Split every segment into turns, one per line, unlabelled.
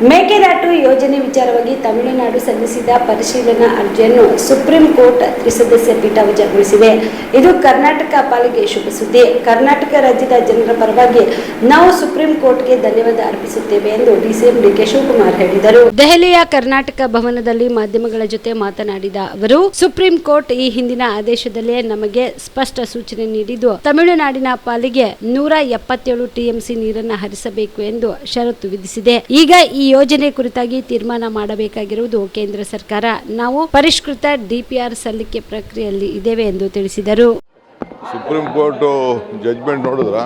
ಮೇಕೆದಾಟು ಯೋಜನೆ ವಿಚಾರವಾಗಿ ತಮಿಳುನಾಡು ಸಲ್ಲಿಸಿದ ಪರಿಶೀಲನಾ ಅರ್ಜಿಯನ್ನು ಸುಪ್ರೀಂ ಕೋರ್ಟ್ ತ್ರಿಸದಸ್ಯ ಪೀಠ ವಜಾಗೊಳಿಸಿದೆ. ಇದು ಕರ್ನಾಟಕ ಪಾಲಿಗೆ ಶುಭ ಸುದ್ದಿ. ಕರ್ನಾಟಕ ರಾಜ್ಯದ ಜನರ ಪರವಾಗಿ ನಾವು ಸುಪ್ರೀಂ ಕೋರ್ಟ್ಗೆ ಧನ್ಯವಾದ ಅರ್ಪಿಸುತ್ತೇವೆ ಎಂದು ಡಿಸಿಎಂ ಡಿಕೆ ಶಿವಕುಮಾರ್ ಹೇಳಿದರು. ದೆಹಲಿಯ ಕರ್ನಾಟಕ ಭವನದಲ್ಲಿ ಮಾಧ್ಯಮಗಳ ಜೊತೆ ಮಾತನಾಡಿದ ಅವರು, ಸುಪ್ರೀಂ ಕೋರ್ಟ್ ಈ ಹಿಂದಿನ ಆದೇಶದಲ್ಲೇ ನಮಗೆ ಸ್ಪಷ್ಟ ಸೂಚನೆ ನೀಡಿದ್ದು, ತಮಿಳುನಾಡಿನ ಪಾಲಿಗೆ 177 ಟಿಎಂಸಿ ನೀರನ್ನು ಹರಿಸಬೇಕು ಎಂದು ಷರತ್ತು ವಿಧಿಸಿದೆ. ಈಗ ಈ ಯೋಜನೆ ಕುರಿತಾಗಿ ತೀರ್ಮಾನ ಮಾಡಬೇಕಾಗಿರುವುದು ಕೇಂದ್ರ ಸರ್ಕಾರ. ನಾವು ಪರಿಷ್ಕೃತ ಡಿಪಿಆರ್ ಸಲ್ಲಿಕೆ ಪ್ರಕ್ರಿಯೆಯಲ್ಲಿ ಇದ್ದೇವೆ ಎಂದು ತಿಳಿಸಿದರು.
ಸುಪ್ರೀಂ ಕೋರ್ಟ್ ಜಡ್ಜ್ಮೆಂಟ್ ನೋಡಿದ್ರಾ?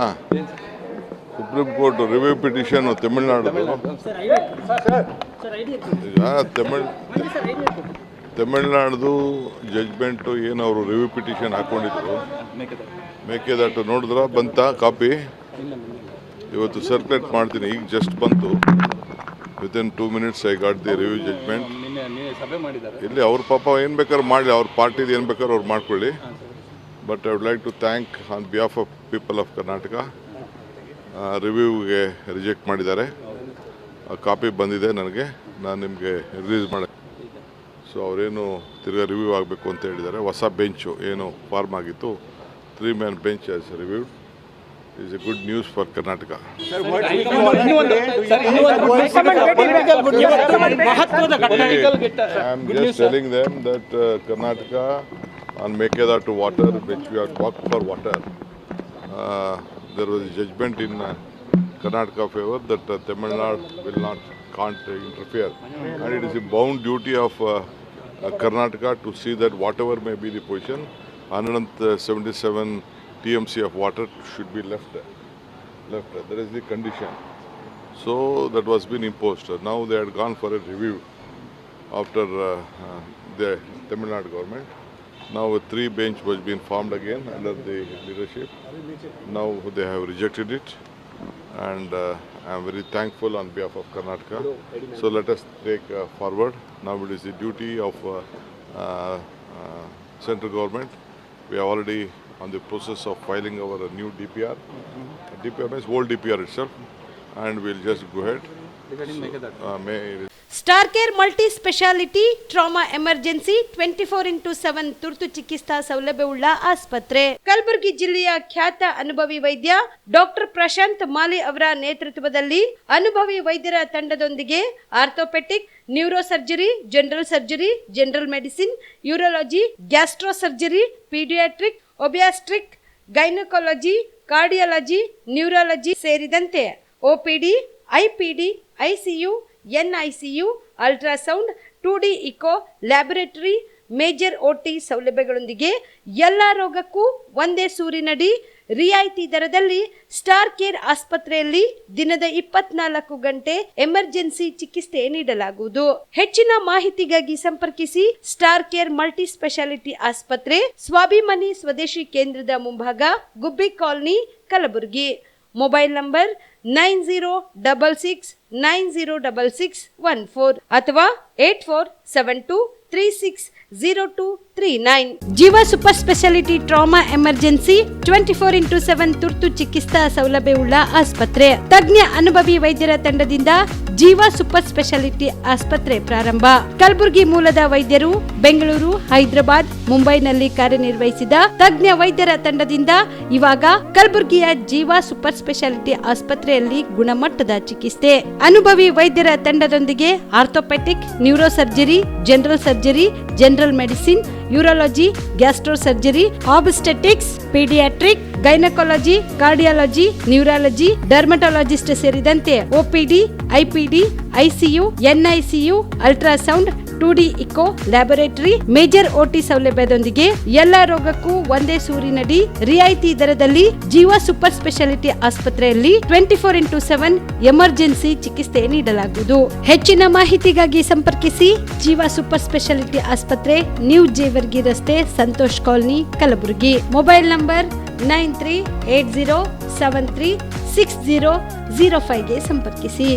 Supreme court review petition Tamil Nadu Tamil Nadu judgement ಏನು ಅವರು ರಿವ್ಯೂ ಪಿಟಿಷನ್ ಹಾಕೊಂಡಿದ್ರು, ಮೇಕೆದಾಟು ನೋಡಿದ್ರಾ? ಬಂತ ಕಾಪಿ? ಇವತ್ತು ಸರ್ಕ್ಯುಲೇಟ್ ಮಾಡ್ತೀನಿ. ಈಗ ಜಸ್ಟ್ ಬಂತು. Within 2 minutes I got the review judgement. ಇಲ್ಲಿ ಅವ್ರ ಪಾಪ ಏನು ಬೇಕಾದ್ರು ಮಾಡಲಿ, ಅವ್ರ ಪಾರ್ಟಿದು ಏನು ಬೇಕಾದ್ರು ಅವ್ರು ಮಾಡ್ಕೊಳ್ಳಿ. But I would like to thank on behalf of people of Karnataka. ರಿವ್ಯೂಗೆ ರಿಜೆಕ್ಟ್ ಮಾಡಿದ್ದಾರೆ. ಕಾಪಿ ಬಂದಿದೆ ನನಗೆ, ನಾನು ನಿಮಗೆ ರಿಲೀಸ್ ಮಾಡಿ. ಸೊ ಅವರೇನು ತಿರ್ಗಾ ರಿವ್ಯೂ ಆಗಬೇಕು ಅಂತ ಹೇಳಿದ್ದಾರೆ. ಹೊಸ ಬೆಂಚು ಏನು ಫಾರ್ಮ್ ಆಗಿತ್ತು, 3-man bench has reviewed. Is a good news for Karnataka. I am just telling them that Karnataka on Mekedatu water, which we have talked for water, there was a judgment in Karnataka favor that Tamil Nadu can't interfere, and it is a bound duty of Karnataka to see that whatever may be the position, 177 TMC of water should be left. That is the condition. So that was been imposed. Now they had gone for a review after the Tamil Nadu government. Now a 3 bench was being formed again under the leadership. Now they have rejected it, and I am very thankful on behalf of Karnataka. So let us take forward. Now it is the duty of central government. We are already on the process of filing our new DPR. DPR means old DPR itself, and we'll just go ahead.
Star care multi speciality trauma emergency 24x7 ತುರ್ತು ಚಿಕಿತ್ಸಾ ಸೌಲಭ್ಯವುಳ್ಳ ಆಸ್ಪತ್ರೆ. ಕಲಬುರಗಿ ಜಿಲ್ಲೆಯ ಖ್ಯಾತ ಅನುಭವಿ ವೈದ್ಯ doctor Prashant ಮಾಲಿ ಅವರ ನೇತೃತ್ವದಲ್ಲಿ ಅನುಭವಿ ವೈದ್ಯರ ತಂಡದೊಂದಿಗೆ orthopaedic, neuro surgery, general surgery, general medicine, urology, gastro surgery, paediatric, obstetric, gynaecology, cardiology, neurology ಸೇರಿದಂತೆ OPD, IPD, ICU, NICU, ultrasound, 2D echo, laboratory, major OT ಸೌಲಭ್ಯಗಳೊಂದಿಗೆ ಎಲ್ಲ ರೋಗಕ್ಕೂ ಒಂದೇ ಸೂರಿನಡಿ ರಿಯಾಯಿತಿ ದರದಲ್ಲಿ ಸ್ಟಾರ್ ಕೇರ್ ಆಸ್ಪತ್ರೆಯಲ್ಲಿ ದಿನದ 24 ಗಂಟೆ ಎಮರ್ಜೆನ್ಸಿ ಚಿಕಿತ್ಸೆ ನೀಡಲಾಗುವುದು. ಹೆಚ್ಚಿನ ಮಾಹಿತಿಗಾಗಿ ಸಂಪರ್ಕಿಸಿ ಸ್ಟಾರ್ ಕೇರ್ ಮಲ್ಟಿ ಸ್ಪೆಷಾಲಿಟಿ ಆಸ್ಪತ್ರೆ, ಸ್ವಾಭಿಮಾನಿ ಸ್ವದೇಶಿ ಕೇಂದ್ರದ ಮುಂಭಾಗ, ಗುಬ್ಬಿ ಕಾಲನಿ, ಕಲಬುರಗಿ. ಮೊಬೈಲ್ ನಂಬರ್ 9066906614 ಅಥವಾ 8472360239. ಜೀವ super speciality trauma emergency 24x7 ತುರ್ತು ಚಿಕಿತ್ಸಾ ಸೌಲಭ್ಯವುಳ್ಳ ಆಸ್ಪತ್ರೆ. ತಜ್ಞ ಅನುಭವಿ ವೈದ್ಯರ ತಂಡದಿಂದ ಜೀವ ಸೂಪರ್ ಸ್ಪೆಷಾಲಿಟಿ ಆಸ್ಪತ್ರೆ ಪ್ರಾರಂಭ. ಕಲಬುರಗಿ ಮೂಲದ ವೈದ್ಯರು ಬೆಂಗಳೂರು, ಹೈದರಾಬಾದ್, ಮುಂಬೈನಲ್ಲಿ ಕಾರ್ಯನಿರ್ವಹಿಸಿದ ತಜ್ಞ ವೈದ್ಯರ ತಂಡದಿಂದ ಇವಾಗ ಕಲಬುರಗಿಯ ಜೀವ ಸೂಪರ್ ಸ್ಪೆಷಾಲಿಟಿ ಆಸ್ಪತ್ರೆಯಲ್ಲಿ ಗುಣಮಟ್ಟದ ಚಿಕಿತ್ಸೆ. ಅನುಭವಿ ವೈದ್ಯರ ತಂಡದೊಂದಿಗೆ orthopaedic, neuro surgery, general surgery, general medicine, urology, gastro surgery, obstetrics, paediatric, gynaecology, cardiology, neurology, dermatologist ಸೇರಿದಂತೆ OPD, IPD, ICU, NICU, ultrasound, 2D echo, laboratory, major OT ಸೌಲಭ್ಯದೊಂದಿಗೆ ಎಲ್ಲ ರೋಗಕ್ಕೂ ಒಂದೇ ಸೂರಿನಡಿ ರಿಯಾಯಿತಿ ದರದಲ್ಲಿ ಜೀವ ಸೂಪರ್ ಸ್ಪೆಷಾಲಿಟಿ ಆಸ್ಪತ್ರೆಯಲ್ಲಿ 24x7 ಎಮರ್ಜೆನ್ಸಿ ಚಿಕಿತ್ಸೆ ನೀಡಲಾಗುವುದು. ಹೆಚ್ಚಿನ ಮಾಹಿತಿಗಾಗಿ ಸಂಪರ್ಕಿಸಿ ಜೀವ ಸೂಪರ್ ಸ್ಪೆಷಾಲಿಟಿ ಆಸ್ಪತ್ರೆ, ನ್ಯೂ ಜೇವರ್ಗಿ ರಸ್ತೆ, Santosh colony, Kalaburagi. Mobile number 9380736005 ಗೆ ಸಂಪರ್ಕಿಸಿ.